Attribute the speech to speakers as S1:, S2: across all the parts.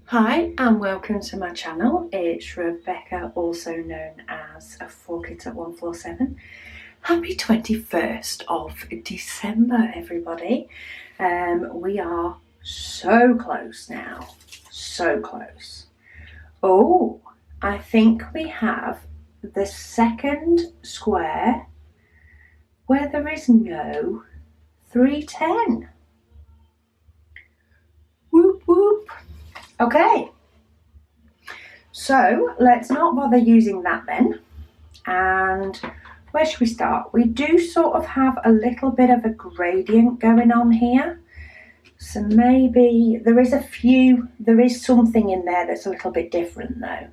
S1: Hi and welcome to my channel. It's Rebecca, also known as 4Kids at 147. Happy 21st of December, everybody. We are so close now, so close. Oh, I think we have the second square where there is no 310. Whoop whoop. Okay. So let's not bother using that then. And where should we start? We do sort of have a little bit of a gradient going on here. So maybe there is something in there that's a little bit different though.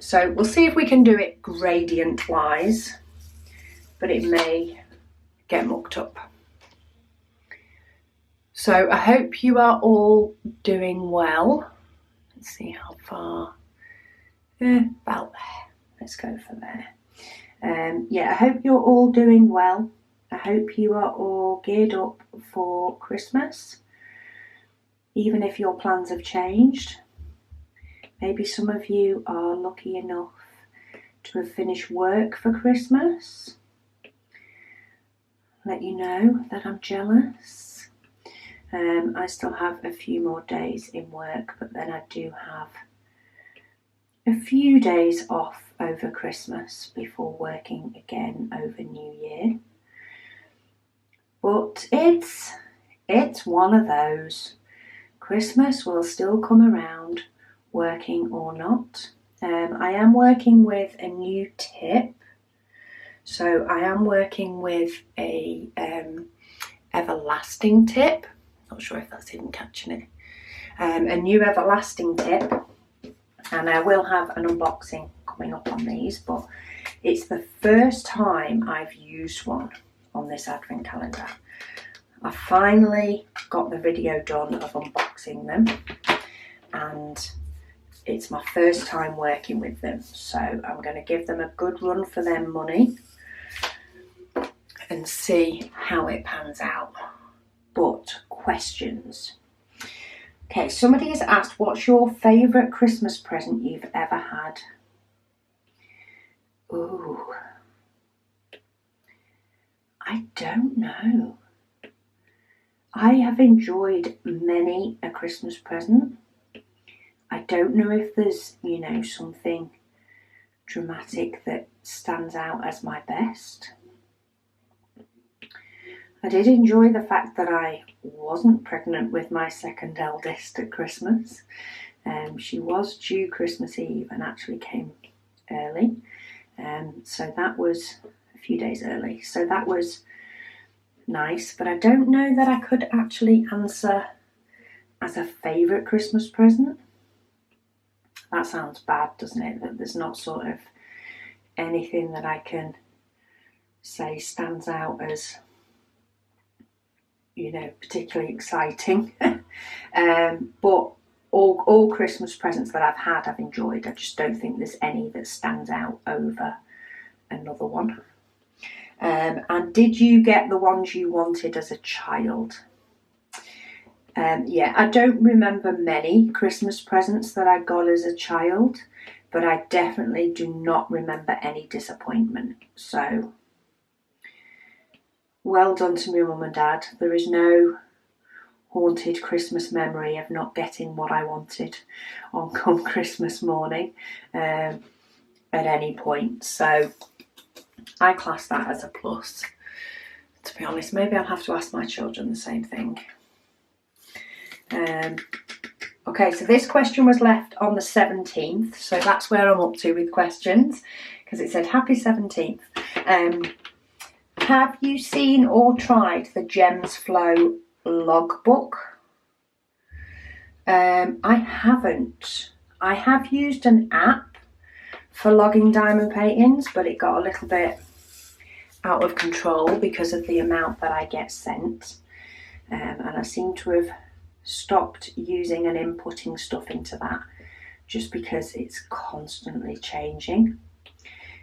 S1: So we'll see if we can do it gradient wise, but it may get mucked up. So I hope you are all doing well. Let's see how far. About there. Let's go for there. I hope you're all doing well. I hope you are all geared up for Christmas, even if your plans have changed. Maybe some of you are lucky enough to have finished work for Christmas. Let you know that I'm jealous. I still have a few more days in work, but then I do have a few days off over Christmas before working again over New Year. But it's one of those. Christmas will still come around, working or not. I am working with a new tip. So I am working with a everlasting tip. Not sure if that's even catching it. A new everlasting tip. And I will have an unboxing coming up on these, but it's the first time I've used one on this advent calendar. I finally got the video done of unboxing them, and it's my first time working with them. So I'm going to give them a good run for their money and see how it pans out. But questions. Okay, somebody has asked, what's your favourite Christmas present you've ever had? Ooh, I don't know. I have enjoyed many a Christmas present. I don't know if there's, something dramatic that stands out as my best. I did enjoy the fact that I wasn't pregnant with my second eldest at Christmas. She was due Christmas Eve and actually came early. So that was a few days early. So that was nice, but I don't know that I could actually answer as a favourite Christmas present. That sounds bad, doesn't it? That there's not sort of anything that I can say stands out as particularly exciting. But all Christmas presents that I've had, I've enjoyed. I just don't think there's any that stands out over another one. And did you get the ones you wanted as a child? I don't remember many Christmas presents that I got as a child, but I definitely do not remember any disappointment. So well done to my mum and dad. There is no haunted Christmas memory of not getting what I wanted on Christmas morning at any point. So I class that as a plus. To be honest, maybe I'll have to ask my children the same thing. Okay, so this question was left on the 17th. So that's where I'm up to with questions, because it said happy 17th. Have you seen or tried the Gems Flow logbook? I haven't. I have used an app for logging diamond paintings, but it got a little bit out of control because of the amount that I get sent. And I seem to have stopped using and inputting stuff into that just because it's constantly changing.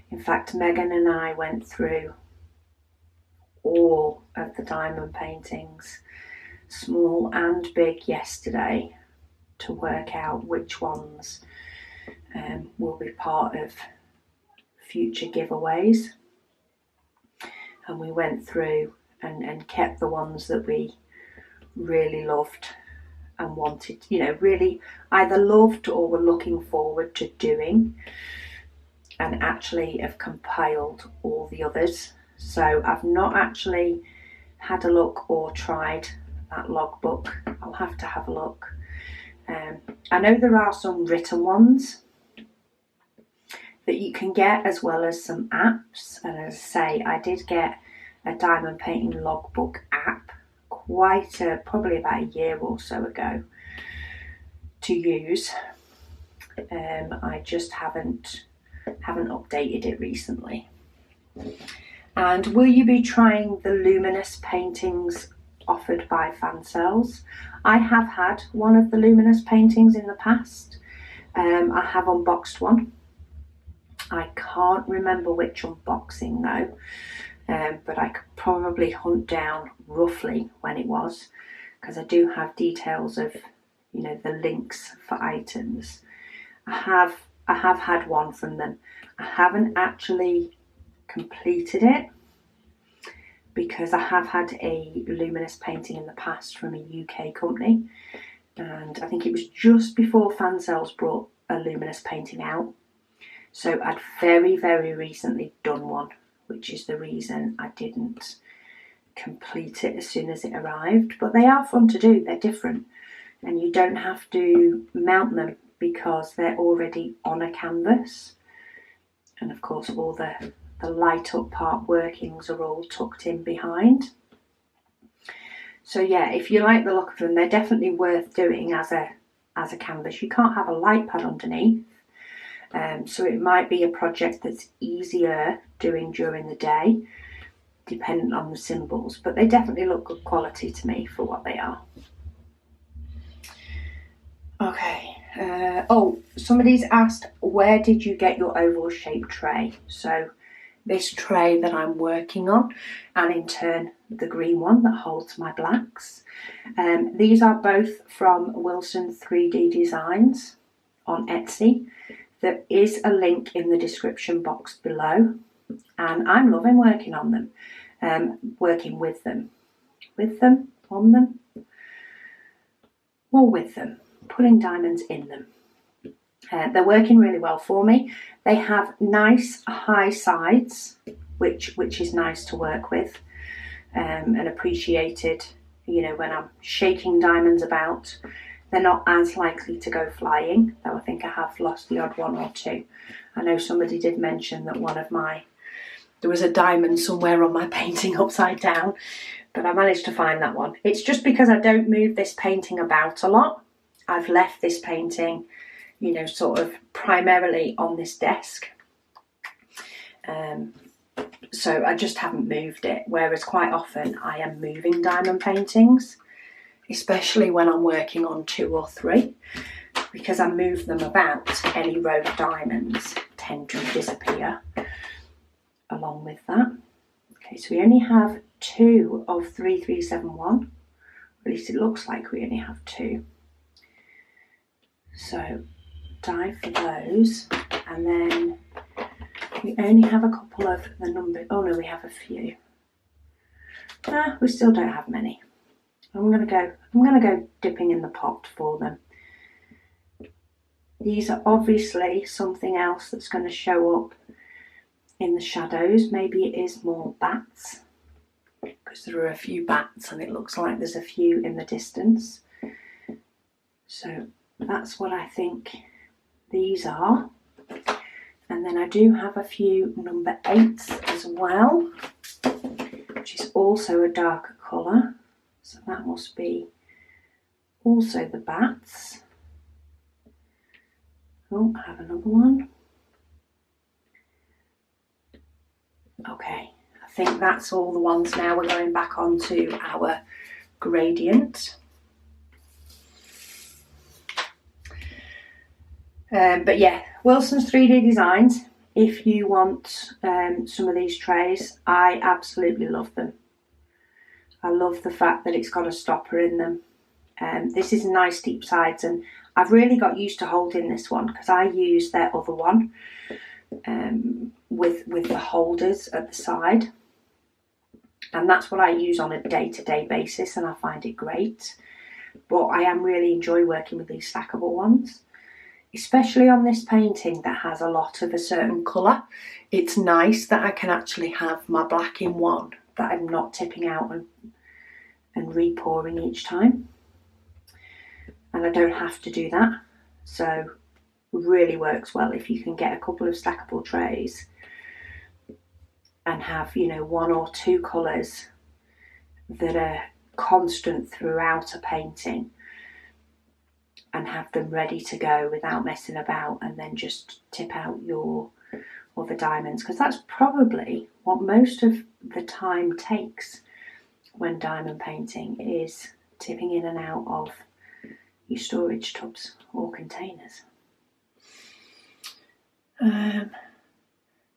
S1: In fact, Megan and I went through all of the diamond paintings, small and big, yesterday to work out which ones will be part of future giveaways. And we went through and kept the ones that we really loved and wanted, really either loved or were looking forward to doing, and actually have compiled all the others. So I've not actually had a look or tried that logbook. I'll have to have a look. I know there are some written ones that you can get, as well as some apps. And as I say, I did get a diamond painting logbook app probably about a year or so ago to use. I just haven't updated it recently. And will you be trying the luminous paintings offered by Fansales? I have had one of the luminous paintings in the past. I have unboxed one. I can't remember which unboxing though, but I could probably hunt down roughly when it was, because I do have details of the links for items. I have had one from them. I haven't actually completed it, because I have had a luminous painting in the past from a UK company, and I think it was just before Fansales brought a luminous painting out. So I'd very, very recently done one, which is the reason I didn't complete it as soon as it arrived. But they are fun to do, they're different, and you don't have to mount them because they're already on a canvas. And of course all the light up part workings are all tucked in behind. So yeah, if you like the look of them, they're definitely worth doing as a canvas. You can't have a light pad underneath, so it might be a project that's easier doing during the day, depending on the symbols, but they definitely look good quality to me for what they are. Okay, somebody's asked, where did you get your oval shaped tray? So this tray that I'm working on, and in turn the green one that holds my blacks. These are both from Wilson 3D Designs on Etsy. There is a link in the description box below, and I'm loving working on them, working with them, on them, or with them, putting diamonds in them. They're working really well for me. They have nice high sides, which is nice to work with, and appreciated. When I'm shaking diamonds about, they're not as likely to go flying, though I think I have lost the odd one or two. I know somebody did mention that there was a diamond somewhere on my painting upside down, but I managed to find that one. It's just because I don't move this painting about a lot. I've left this painting sort of primarily on this desk. So I just haven't moved it, whereas quite often I am moving diamond paintings, especially when I'm working on 2 or 3, because I move them about, any row of diamonds tend to disappear along with that. Okay, so we only have 2 of 3371, at least it looks like we only have 2. So die for those, and then we only have a couple of the number. Oh no, we have a few. We still don't have many. I'm gonna go dipping in the pot for them. These are obviously something else that's going to show up in the shadows. Maybe it is more bats, because there are a few bats and it looks like there's a few in the distance. So that's what I think these are. And then I do have a few number 8s as well, which is also a darker colour. So that must be also the bats. Oh, I have another one. Okay, I think that's all the ones now. We're going back onto our gradient. But yeah, Wilson's 3D Designs, if you want some of these trays, I absolutely love them. I love the fact that it's got a stopper in them. This is nice deep sides, and I've really got used to holding this one because I use their other one with the holders at the side, and that's what I use on a day-to-day basis, and I find it great. But I am really enjoy working with these stackable ones, especially on this painting that has a lot of a certain colour. It's nice that I can actually have my black in one, that I'm not tipping out and re-pouring each time, and I don't have to do that. So really works well if you can get a couple of stackable trays and have, you know, one or two colours that are constant throughout a painting, and have them ready to go without messing about, and then just tip out your other diamonds, because that's probably what most of the time takes when diamond painting, is tipping in and out of your storage tubs or containers.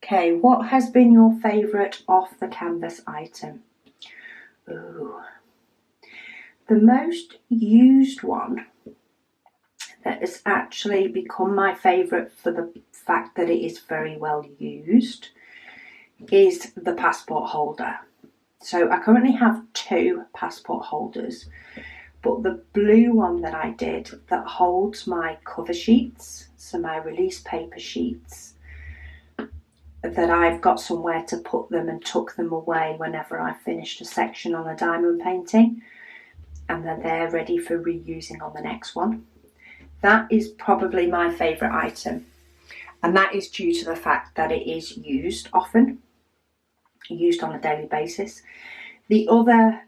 S1: Okay, what has been your favourite off the canvas item? Ooh. The most used one that has actually become my favourite for the fact that it is very well used is the passport holder. So I currently have 2 passport holders, but the blue one that I did that holds my cover sheets, so my release paper sheets, that I've got somewhere to put them and tuck them away whenever I've finished a section on a diamond painting, and then they're ready for reusing on the next one. That is probably my favourite item, and that is due to the fact that it is used often, used on a daily basis. The other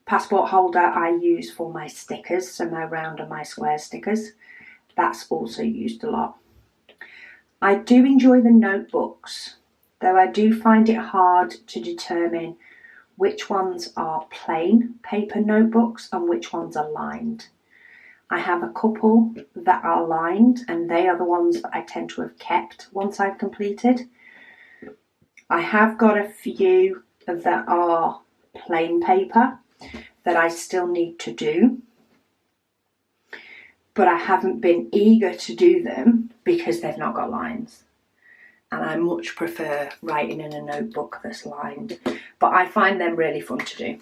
S1: passport holder I use for my stickers, so my round and my square stickers, that's also used a lot. I do enjoy the notebooks, though I do find it hard to determine which ones are plain paper notebooks and which ones are lined. I have a couple that are lined, and they are the ones that I tend to have kept once I've completed. I have got a few that are plain paper that I still need to do, but I haven't been eager to do them because they've not got lines, and I much prefer writing in a notebook that's lined. But I find them really fun to do.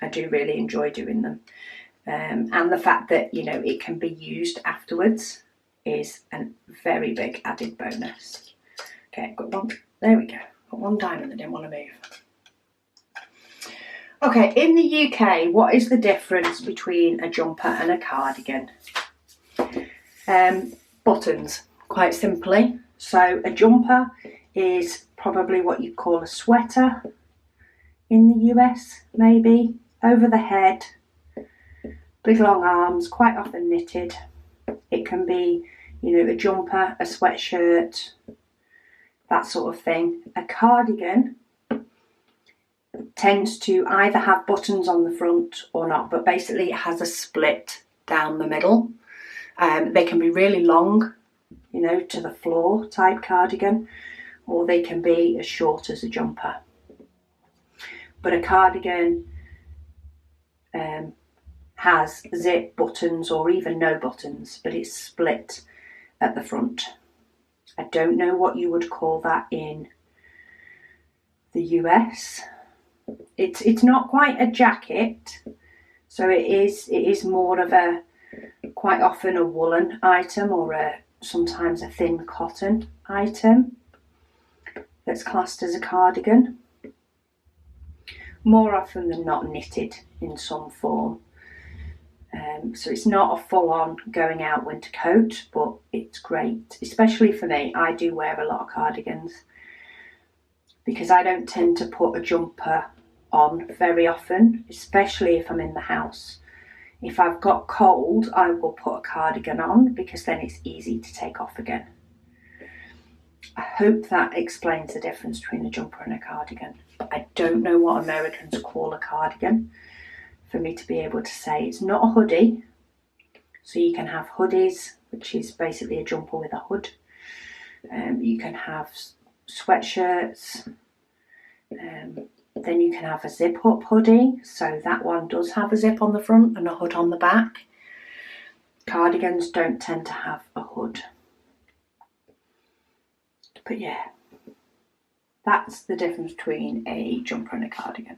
S1: I do really enjoy doing them. And the fact that, you know, it can be used afterwards is a very big added bonus. Okay, I've got one. There we go. Got one diamond that didn't want to move. Okay, in the UK, what is the difference between a jumper and a cardigan? Buttons, quite simply. So a jumper is probably what you'd call a sweater in the US, maybe, over the head. Big long arms, quite often knitted. It can be, you know, a jumper, a sweatshirt, that sort of thing. A cardigan tends to either have buttons on the front or not, but basically it has a split down the middle. They can be really long, you know, to the floor type cardigan, or they can be as short as a jumper. But a cardigan has zip buttons or even no buttons, but it's split at the front. I don't know what you would call that in the US. It's not quite a jacket, so it is more of a, quite often a woolen item, or sometimes a thin cotton item that's classed as a cardigan. More often than not knitted in some form. So it's not a full-on going out winter coat, but it's great, especially for me. I do wear a lot of cardigans because I don't tend to put a jumper on very often, especially if I'm in the house. If I've got cold, I will put a cardigan on because then it's easy to take off again. I hope that explains the difference between a jumper and a cardigan. I don't know what Americans call a cardigan for me to be able to say. It's not a hoodie, so you can have hoodies, which is basically a jumper with a hood. You can have sweatshirts, then you can have a zip-up hoodie, so that one does have a zip on the front and a hood on the back. Cardigans don't tend to have a hood. But yeah, that's the difference between a jumper and a cardigan.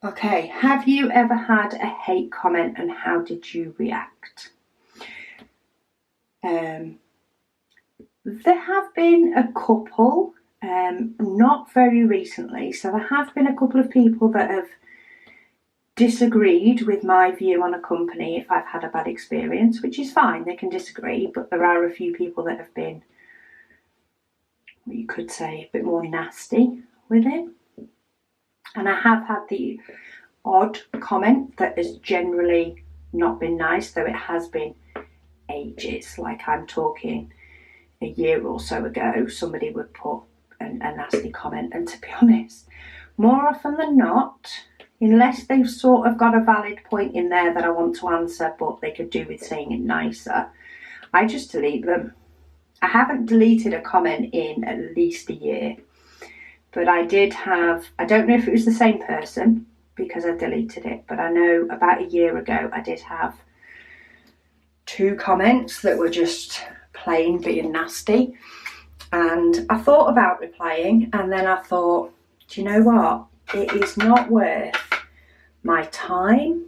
S1: Okay, have you ever had a hate comment and how did you react? There have been a couple, not very recently, so there have been a couple of people that have disagreed with my view on a company if I've had a bad experience, which is fine, they can disagree, but there are a few people that have been, you could say, a bit more nasty with it. And I have had the odd comment that has generally not been nice, though it has been ages. Like I'm talking a year or so ago, somebody would put a nasty comment, and to be honest, more often than not, unless they've sort of got a valid point in there that I want to answer, but they could do with saying it nicer, I just delete them. I haven't deleted a comment in at least a year. But I did have, I don't know if it was the same person because I deleted it, but I know about a year ago I did have 2 comments that were just plain being nasty. And I thought about replying, and then I thought, do you know what? It is not worth my time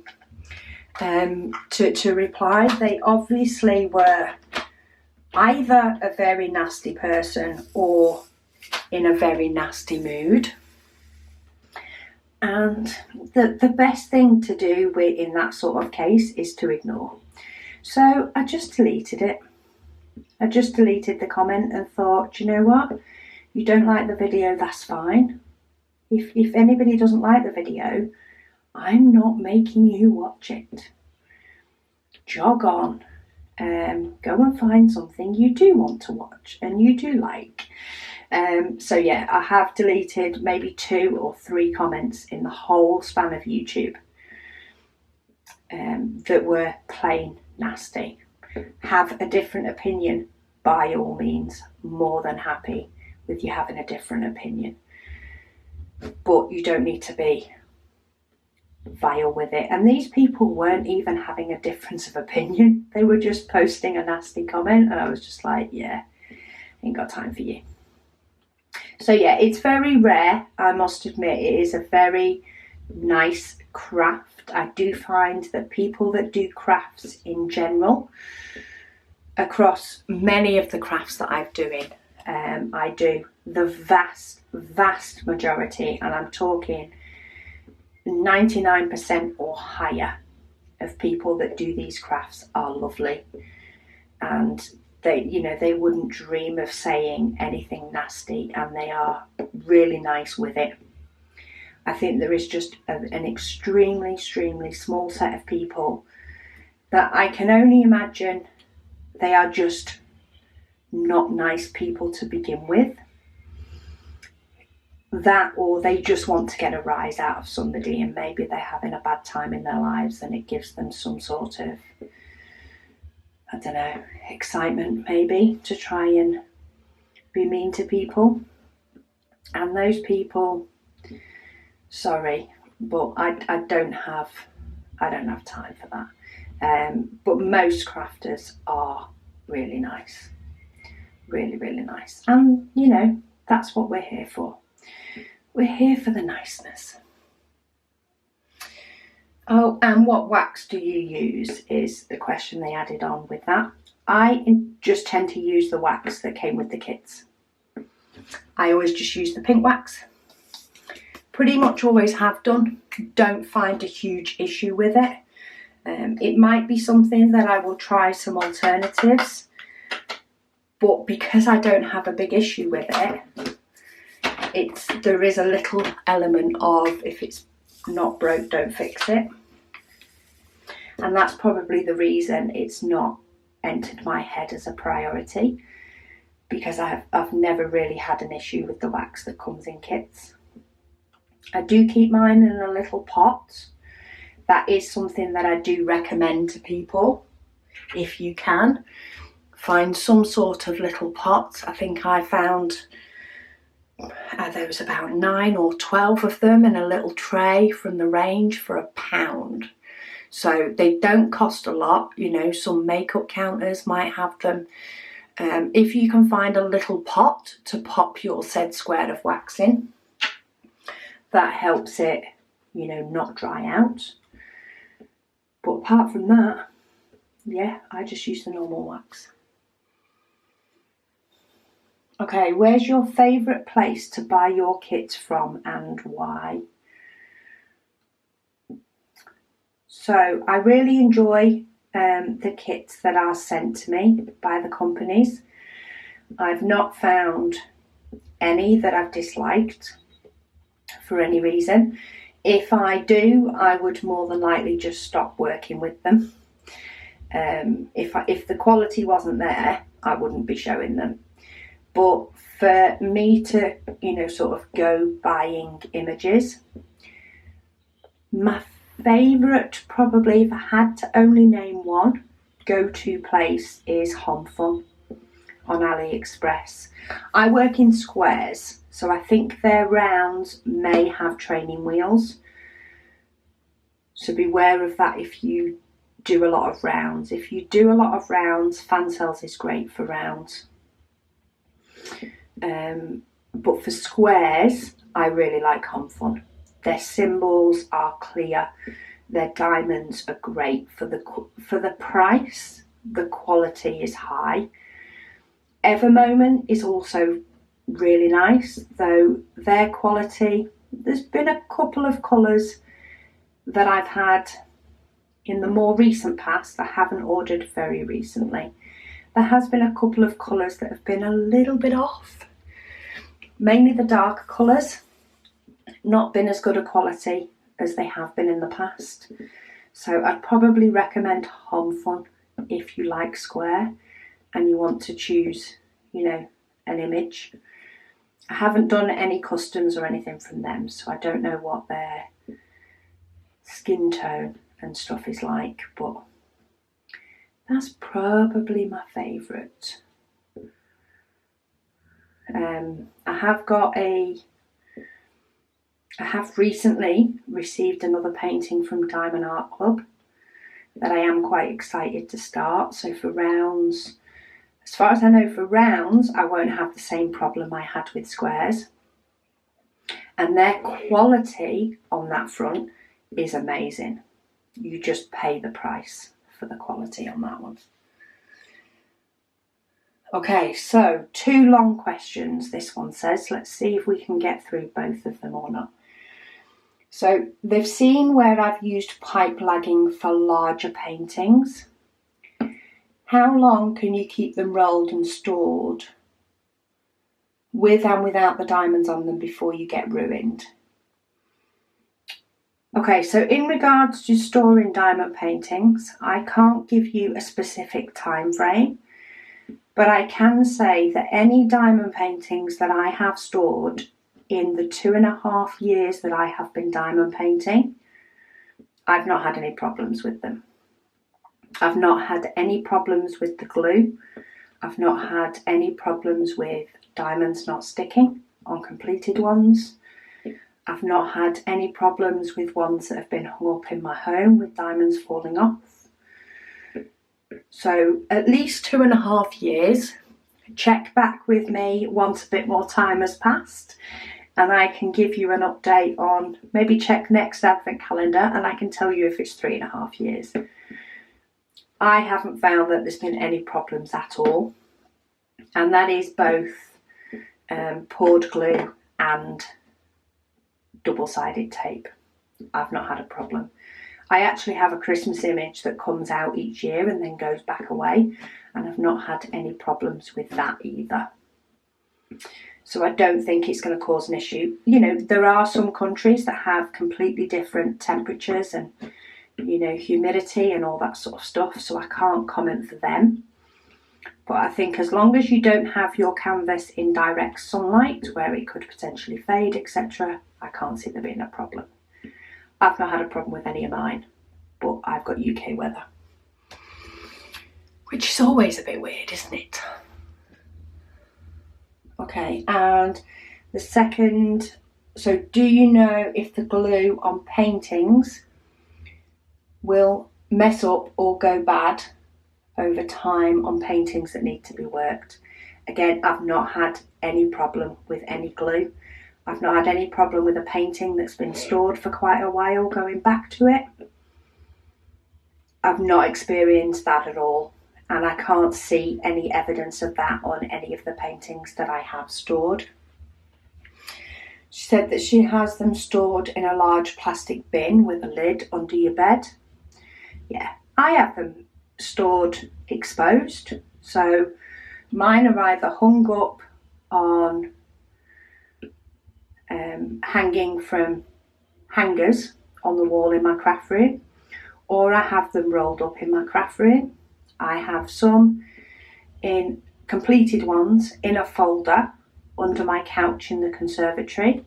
S1: to reply. They obviously were either a very nasty person or in a very nasty mood, and the best thing to do in that sort of case is to ignore. So I just deleted it. I just deleted the comment and thought, you know what, you don't like the video, that's fine. If anybody doesn't like the video, I'm not making you watch it. Jog on. Go and find something you do want to watch and you do like. So yeah, I have deleted maybe 2 or 3 comments in the whole span of YouTube that were plain nasty. Have a different opinion, by all means, more than happy with you having a different opinion. But you don't need to be vile with it. And these people weren't even having a difference of opinion. They were just posting a nasty comment, and I was just like, yeah, ain't got time for you. So yeah, it's very rare, I must admit. It is a very nice craft. I do find that people that do crafts in general, across many of the crafts that I'm doing, I do the vast majority, and I'm talking 99% or higher of people that do these crafts are lovely, and they wouldn't dream of saying anything nasty, and they are really nice with it. I think there is just an extremely small set of people that I can only imagine they are just not nice people to begin with. That, or they just want to get a rise out of somebody, and maybe they're having a bad time in their lives and it gives them some sort of, I don't know, excitement maybe to try and be mean to people. And those people, sorry, but I don't have time for that. But most crafters are really nice, really nice, and that's what we're here for. We're here for the niceness. Oh, and what wax do you use is the question they added on with that. I just tend to use the wax that came with the kits. I always just use the pink wax. Pretty much always have done. Don't find a huge issue with it. It might be something that I will try some alternatives, but because I don't have a big issue with it, there is a little element of, if it's not broke, don't fix it. And that's probably the reason it's not entered my head as a priority, because I've never really had an issue with the wax that comes in kits. I do keep mine in a little pot. That is something that I do recommend to people. If you can, find some sort of little pot. I think I found there was about 9 or 12 of them in a little tray from the range for £1. So they don't cost a lot. You know, some makeup counters might have them. If you can find a little pot to pop your said square of wax in, that helps it, you know, not dry out. But apart from that, yeah, I just use the normal wax. Okay, where's your favourite place to buy your kit from and why? So I really enjoy the kits that are sent to me by the companies. I've not found any that I've disliked for any reason. If I do, I would more than likely just stop working with them. If the quality wasn't there, I wouldn't be showing them. But for me to, you know, sort of go buying images, my favourite, probably if I had to only name one, go-to place is HomFun on AliExpress. I work in squares, so I think their rounds may have training wheels. So beware of that if you do a lot of rounds. If you do a lot of rounds, Fansales is great for rounds. But for squares, I really like HomFun. Their symbols are clear. Their diamonds are great for the price. The quality is high. Evermoment is also really nice, though their quality, there's been a couple of colours that I've had in the more recent past. I haven't ordered very recently. There has been a couple of colours that have been a little bit off. Mainly the darker colours, not been as good a quality as they have been in the past. So I'd probably recommend HomFun if you like square and you want to choose, you know, an image. I haven't done any customs or anything from them, so I don't know what their skin tone and stuff is like, but that's probably my favourite. I have recently received another painting from Diamond Art Club that I am quite excited to start. So for rounds, as far as I know, for rounds, I won't have the same problem I had with squares. And their quality on that front is amazing. You just pay the price for the quality on that one. Okay, so 2 long questions, this one says. Let's see if we can get through both of them or not. So they've seen where I've used pipe lagging for larger paintings. How long can you keep them rolled and stored with and without the diamonds on them before you get ruined? Okay, so in regards to storing diamond paintings, I can't give you a specific time frame, but I can say that any diamond paintings that I have stored in the 2.5 years that I have been diamond painting, I've not had any problems with them. I've not had any problems with the glue. I've not had any problems with diamonds not sticking on completed ones. I've not had any problems with ones that have been hung up in my home with diamonds falling off. So at least 2.5 years. Check back with me once a bit more time has passed and I can give you an update on, maybe check next advent calendar and I can tell you if it's 3.5 years. I haven't found that there's been any problems at all, and that is both poured glue and double-sided tape. I've not had a problem. I actually have a Christmas image that comes out each year and then goes back away, and I've not had any problems with that either. So I don't think it's going to cause an issue. You know, there are some countries that have completely different temperatures and, you know, humidity and all that sort of stuff, so I can't comment for them. But I think as long as you don't have your canvas in direct sunlight where it could potentially fade, etc., I can't see there being a problem. I've not had a problem with any of mine, but I've got UK weather, which is always a bit weird, isn't it? Okay, and the second, so do you know if the glue on paintings will mess up or go bad over time on paintings that need to be worked. Again, I've not had any problem with any glue. I've not had any problem with a painting that's been stored for quite a while going back to it. I've not experienced that at all, and I can't see any evidence of that on any of the paintings that I have stored. She said that she has them stored in a large plastic bin with a lid under your bed. Yeah, I have them stored exposed, so mine are either hung up on hanging from hangers on the wall in my craft room, or I have them rolled up in my craft room. I have some in completed ones in a folder under my couch in the conservatory,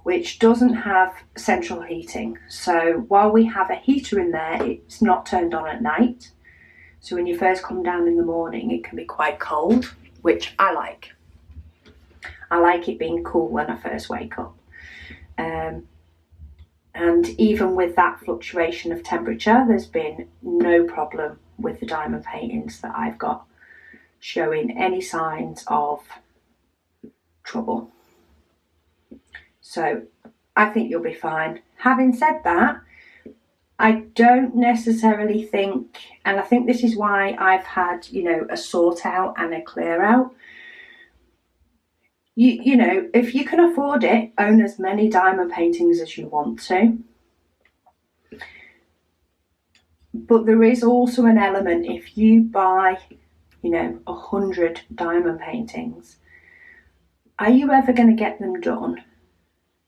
S1: which doesn't have central heating. So while we have a heater in there, it's not turned on at night. So when you first come down in the morning, it can be quite cold, which I like. I like it being cool when I first wake up. And even with that fluctuation of temperature, there's been no problem with the diamond paintings that I've got showing any signs of trouble. So I think you'll be fine. Having said that, I don't necessarily think, and I think this is why I've had, a sort out and a clear out. You know, if you can afford it, own as many diamond paintings as you want to. But there is also an element, if you buy, 100 diamond paintings, are you ever going to get them done?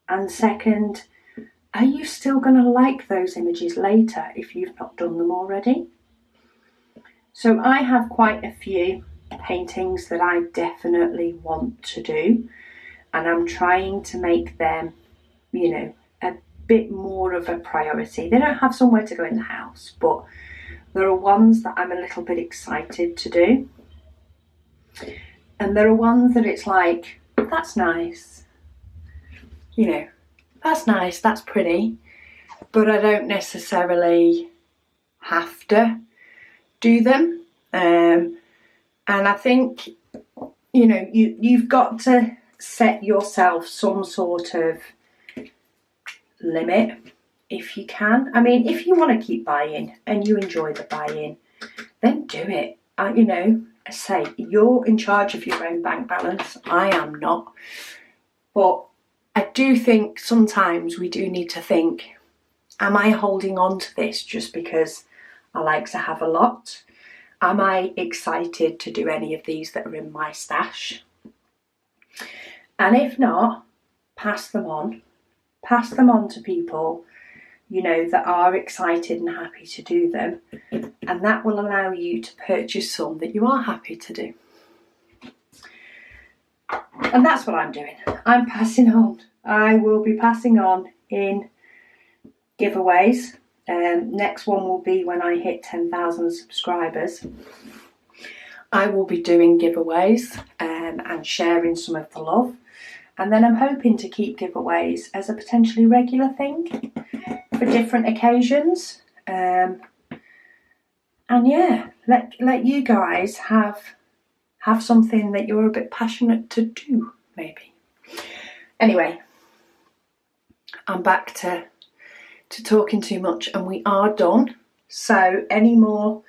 S1: And second, are you still going to like those images later if you've not done them already? So I have quite a few paintings that I definitely want to do, and I'm trying to make them, a bit more of a priority. They don't have somewhere to go in the house, but there are ones that I'm a little bit excited to do, and there are ones that it's like, that's nice, that's nice, that's pretty, but I don't necessarily have to do them. And I think, you've got to set yourself some sort of limit if you can. I mean, if you want to keep buying and you enjoy the buying, then do it. I say, you're in charge of your own bank balance. I am not. But I do think sometimes we do need to think, am I holding on to this just because I like to have a lot? Am I excited to do any of these that are in my stash? And if not, pass them on. Pass them on to people, that are excited and happy to do them. And that will allow you to purchase some that you are happy to do. And that's what I'm doing. I'm passing on. I will be passing on in giveaways. Next one will be when I hit 10,000 subscribers. I will be doing giveaways and sharing some of the love. And then I'm hoping to keep giveaways as a potentially regular thing for different occasions. And yeah, let you guys have something that you're a bit passionate to do, maybe. Anyway, I'm back to talking too much, and we are done. So any more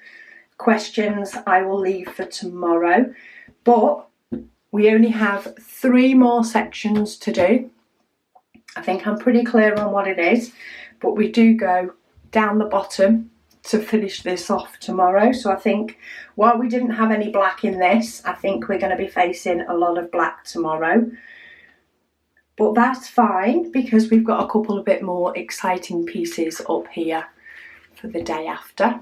S1: questions I will leave for tomorrow, but we only have 3 more sections to do. I think I'm pretty clear on what it is, but we do go down the bottom to finish this off tomorrow. So I think while we didn't have any black in this, I think we're going to be facing a lot of black tomorrow. But that's fine, because we've got a couple of bit more exciting pieces up here for the day after.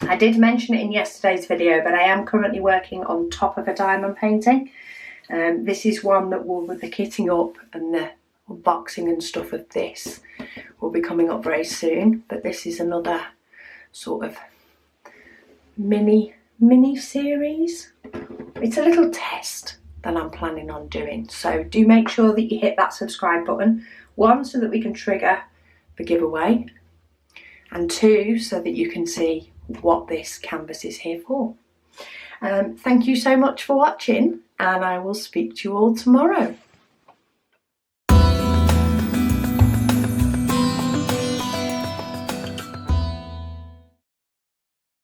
S1: I did mention it in yesterday's video, but I am currently working on top of a diamond painting. This is one that will, with the kitting up and the unboxing and stuff of this, will be coming up very soon. But this is another sort of mini series. It's a little test that I'm planning on doing. So do make sure that you hit that subscribe button. 1, so that we can trigger the giveaway. and 2 so that you can see what this canvas is here for. Thank you so much for watching, and I will speak to you all tomorrow.